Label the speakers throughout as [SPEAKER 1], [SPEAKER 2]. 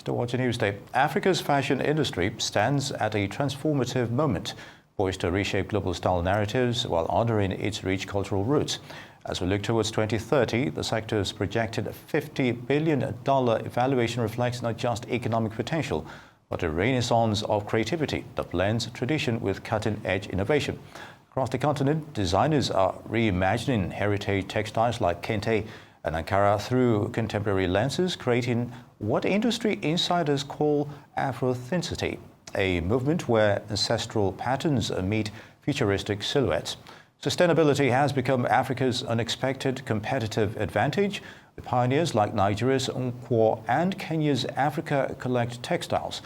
[SPEAKER 1] to watch a Newsday. Africa's fashion industry stands at a transformative moment, poised to reshape global style narratives while honoring its rich cultural roots. As we look towards 2030, the sector's projected $50 billion valuation reflects not just economic potential, but a renaissance of creativity that blends tradition with cutting-edge innovation. Across the continent, designers are reimagining heritage textiles like kente and Ankara through contemporary lenses, creating what industry insiders call Afrothenicity, a movement where ancestral patterns meet futuristic silhouettes. Sustainability has become Africa's unexpected competitive advantage, with pioneers like Nigeria's Nkwo and Kenya's Africa Collect Textiles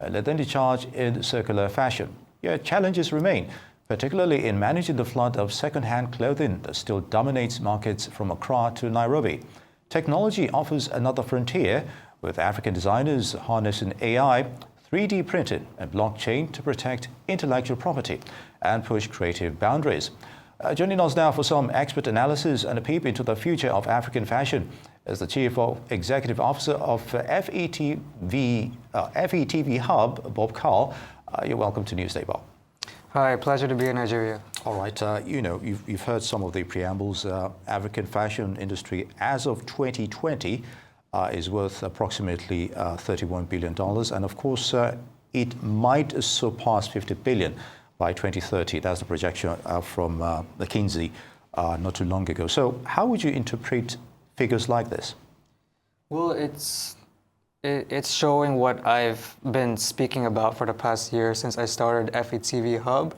[SPEAKER 1] leading the charge in circular fashion. Yet challenges remain, particularly in managing the flood of second-hand clothing that still dominates markets from Accra to Nairobi. Technology offers another frontier, with African designers harnessing AI, 3D printing and blockchain to protect intellectual property and push creative boundaries. Joining us now for some expert analysis and a peep into the future of African fashion is the Chief Executive Officer of FETV Hub, Bob Carl. You're welcome to Newsday, Bob.
[SPEAKER 2] Hi, pleasure to be in Nigeria.
[SPEAKER 1] All right, you've heard some of the preambles. African fashion industry as of 2020 is worth approximately $31 billion. And of course, it might surpass $50 billion by 2030. That's the projection from McKinsey not too long ago. So how would you interpret figures like this?
[SPEAKER 2] Well, it's showing what I've been speaking about for the past year since I started FETV Hub,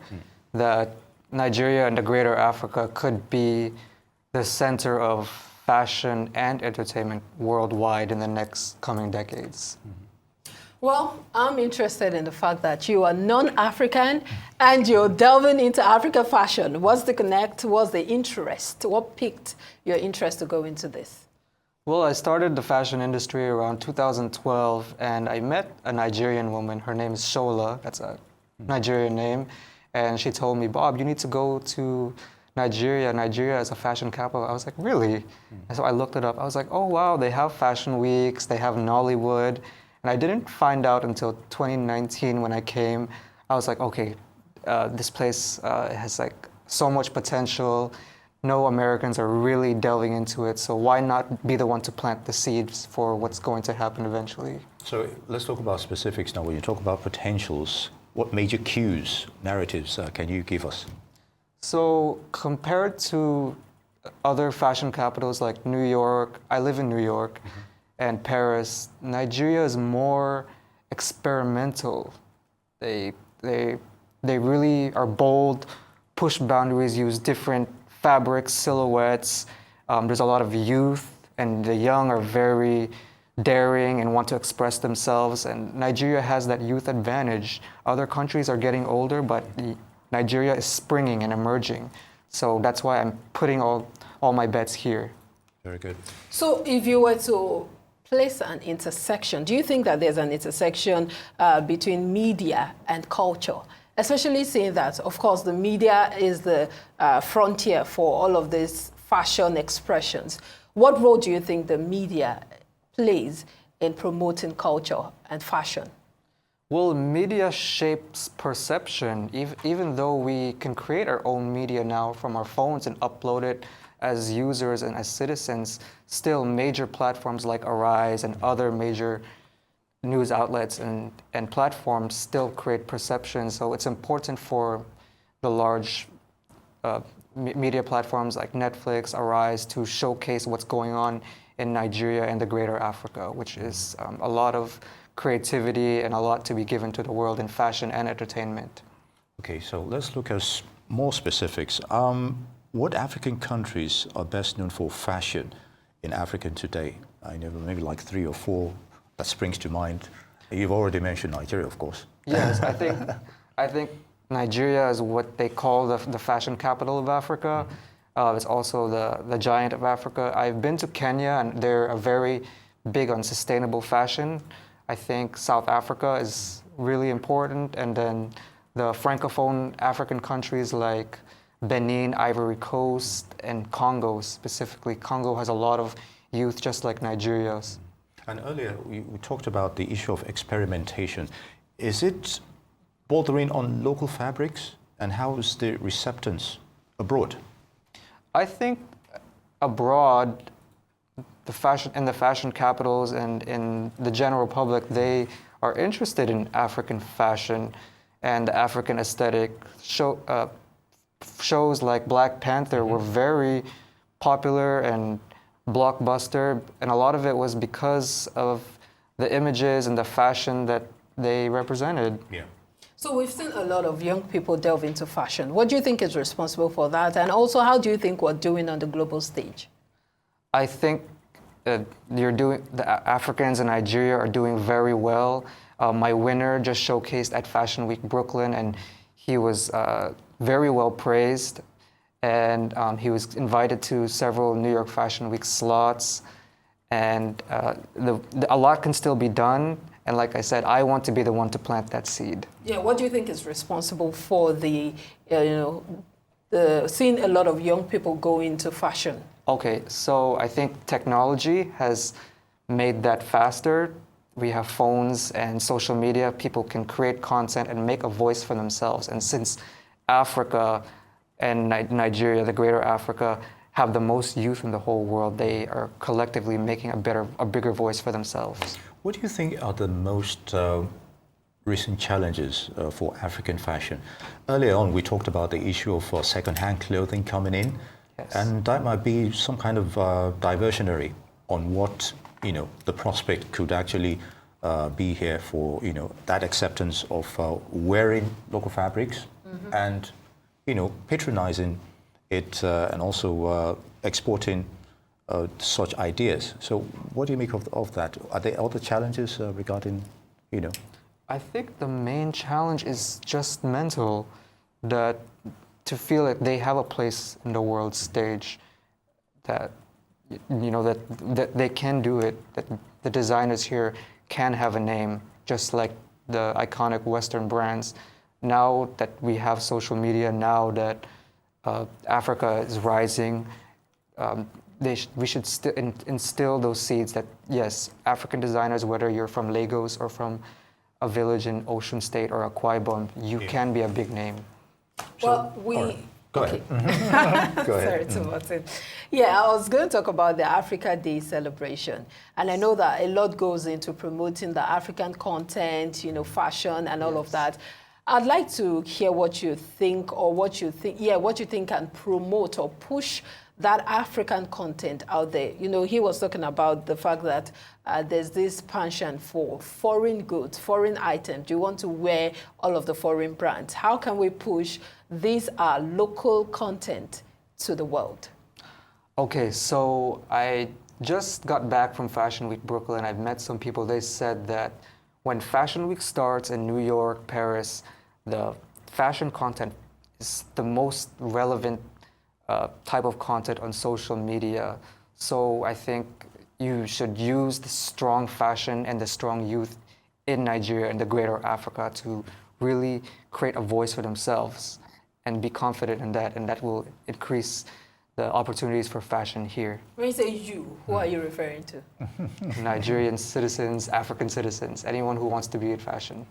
[SPEAKER 2] that Nigeria and the greater Africa could be the center of fashion and entertainment worldwide in the next coming decades.
[SPEAKER 3] Well, I'm interested in the fact that you are non-African and you're delving into Africa fashion. What's the connect? What's the interest? What piqued your interest to go into this?
[SPEAKER 2] Well, I started the fashion industry around 2012, and I met a Nigerian woman. Her name is Shola. That's a Nigerian name. And she told me, Bob, you need to go to Nigeria. Nigeria is a fashion capital. I was like, really? And so I looked it up. I was like, oh, wow, they have fashion weeks. They have Nollywood. And I didn't find out until 2019 when I came. I was like, okay, this place has like so much potential. No Americans are really delving into it, so why not be the one to plant the seeds for what's going to happen eventually?
[SPEAKER 1] So let's talk about specifics now. When you talk about potentials, what major cues, narratives can you give us?
[SPEAKER 2] So compared to other fashion capitals like New York, I live in New York, and Paris, Nigeria is more experimental. They really are bold, push boundaries, use different fabrics, silhouettes. There's a lot of youth, and the young are very daring and want to express themselves. And Nigeria has that youth advantage. Other countries are getting older, but Nigeria is springing and emerging. So that's why I'm putting all my bets here.
[SPEAKER 1] Very good.
[SPEAKER 3] So if you were to place an intersection, do you think that there's an intersection between media and culture? Especially seeing that, of course, the media is the frontier for all of these fashion expressions. What role do you think the media plays in promoting culture and fashion?
[SPEAKER 2] Well, media shapes perception. Even though we can create our own media now from our phones and upload it as users and as citizens, still major platforms like Arise and other major news outlets and platforms still create perception. So it's important for the large media platforms like Netflix, Arise to showcase what's going on in Nigeria and the greater Africa, which is a lot of creativity and a lot to be given to the world in fashion and entertainment.
[SPEAKER 1] Okay, so let's look at more specifics. What African countries are best known for fashion in Africa today? I know maybe like 3 or 4 that springs to mind. You've already mentioned Nigeria, of course.
[SPEAKER 2] Yes, I think Nigeria is what they call the fashion capital of Africa. It's also the giant of Africa. I've been to Kenya, and they're very big on sustainable fashion. I think South Africa is really important, and then the Francophone African countries like Benin, Ivory Coast, and Congo specifically. Congo has a lot of youth, just like Nigeria's.
[SPEAKER 1] And earlier we talked about the issue of experimentation. Is it bordering on local fabrics, and how is the receptance abroad?
[SPEAKER 2] I think abroad, the fashion capitals and in the general public, they are interested in African fashion and African aesthetic. Shows like Black Panther were very popular and blockbuster, and a lot of it was because of the images and the fashion that they represented.
[SPEAKER 1] Yeah.
[SPEAKER 3] So we've seen a lot of young people delve into fashion. What do you think is responsible for that? And also, how do you think we're doing on the global stage?
[SPEAKER 2] I think the Africans in Nigeria are doing very well. My winner just showcased at Fashion Week Brooklyn, and he was very well praised. And he was invited to several New York Fashion Week slots. And a lot can still be done. And like I said, I want to be the one to plant that seed.
[SPEAKER 3] Yeah, what do you think is responsible for seeing a lot of young people go into fashion?
[SPEAKER 2] Okay, so I think technology has made that faster. We have phones and social media. People can create content and make a voice for themselves. And since Africa and Nigeria, the greater Africa, have the most youth in the whole world, they are collectively making a bigger voice for themselves.
[SPEAKER 1] What do you think are the most recent challenges for African fashion? Earlier on, we talked about the issue of second-hand clothing coming in,
[SPEAKER 2] yes.
[SPEAKER 1] And that might be some kind of diversionary on what the prospect could actually be here for that acceptance of wearing local fabrics and patronizing it and also exporting such ideas. So what do you make of that? Are there other challenges regarding,
[SPEAKER 2] I think the main challenge is just mental, that to feel like they have a place in the world stage, that that they can do it, that the designers here can have a name, just like the iconic Western brands. Now that we have social media, now that Africa is rising, we should instill those seeds that, yes, African designers, whether you're from Lagos or from a village in Ocean State or Akwa Ibom, you can be a big name.
[SPEAKER 3] Well,
[SPEAKER 1] Go ahead. Go ahead.
[SPEAKER 3] Sorry, Martin. Yeah, I was going to talk about the Africa Day celebration. And I know that a lot goes into promoting the African content, fashion and all of that. I'd like to hear what you think what you think can promote or push that African content out there. He was talking about the fact that there's this penchant for foreign goods, foreign items. You want to wear all of the foreign brands. How can we push these local content to the world?
[SPEAKER 2] Okay, so I just got back from Fashion Week Brooklyn. I've met some people. They said that when Fashion Week starts in New York, Paris, the fashion content is the most relevant type of content on social media. So I think you should use the strong fashion and the strong youth in Nigeria and the greater Africa to really create a voice for themselves and be confident in that, and that will increase the opportunities for fashion here.
[SPEAKER 3] When you say you, who are you referring to?
[SPEAKER 2] Nigerian citizens, African citizens, anyone who wants to be in fashion.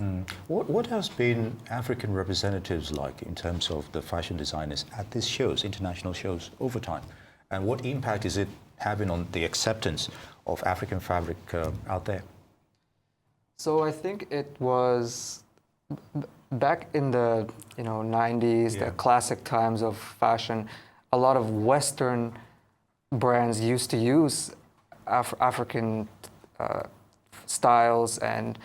[SPEAKER 1] What has been African representatives like in terms of the fashion designers at these shows, international shows, over time? And what impact is it having on the acceptance of African fabric out there?
[SPEAKER 2] So I think it was back in the 90s, the classic times of fashion. A lot of Western brands used to use African styles and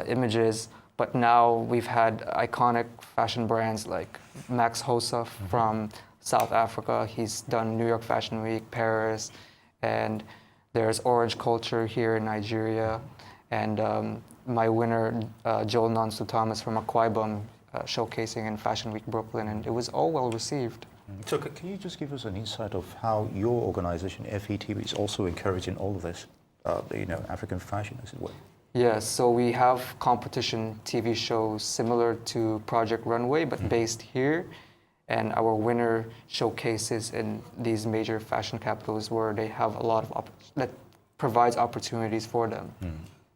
[SPEAKER 2] images, but now we've had iconic fashion brands like Max Hosa from South Africa. He's done New York Fashion Week, Paris, and there's Orange Culture here in Nigeria, and my winner, Joel Nonsu Thomas from Akwa Ibom, showcasing in Fashion Week Brooklyn, and it was all well received.
[SPEAKER 1] So can you just give us an insight of how your organization, FETV, is also encouraging all of this, African fashion, as it were?
[SPEAKER 2] Yes, so we have competition TV shows similar to Project Runway, but based here. And our winner showcases in these major fashion capitals where they have a lot of provides opportunities for them.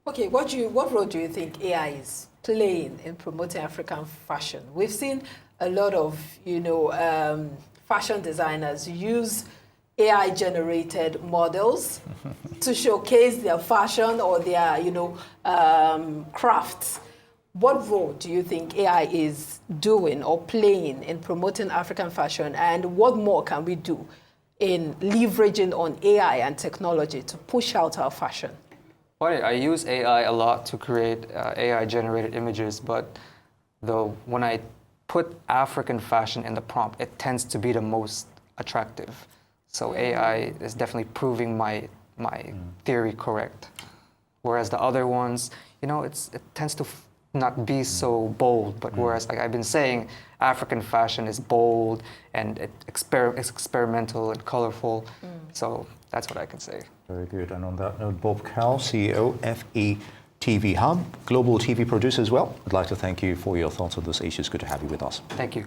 [SPEAKER 3] Okay, what role do you think AI is playing in promoting African fashion? We've seen a lot of, fashion designers use AI-generated models to showcase their fashion or their, crafts. What role do you think AI is doing or playing in promoting African fashion, and what more can we do in leveraging on AI and technology to push out our fashion?
[SPEAKER 2] Well, I use AI a lot to create AI-generated images, but when I put African fashion in the prompt, it tends to be the most attractive. So AI is definitely proving my theory correct. Whereas the other ones, it tends to not be so bold, but whereas, like I've been saying, African fashion is bold and it's experimental and colorful. So that's what I can say.
[SPEAKER 1] Very good. And on that note, Bob Cowell, CEO, FE TV Hub, global TV producer as well. I'd like to thank you for your thoughts on this issue. It's good to have you with us.
[SPEAKER 2] Thank you.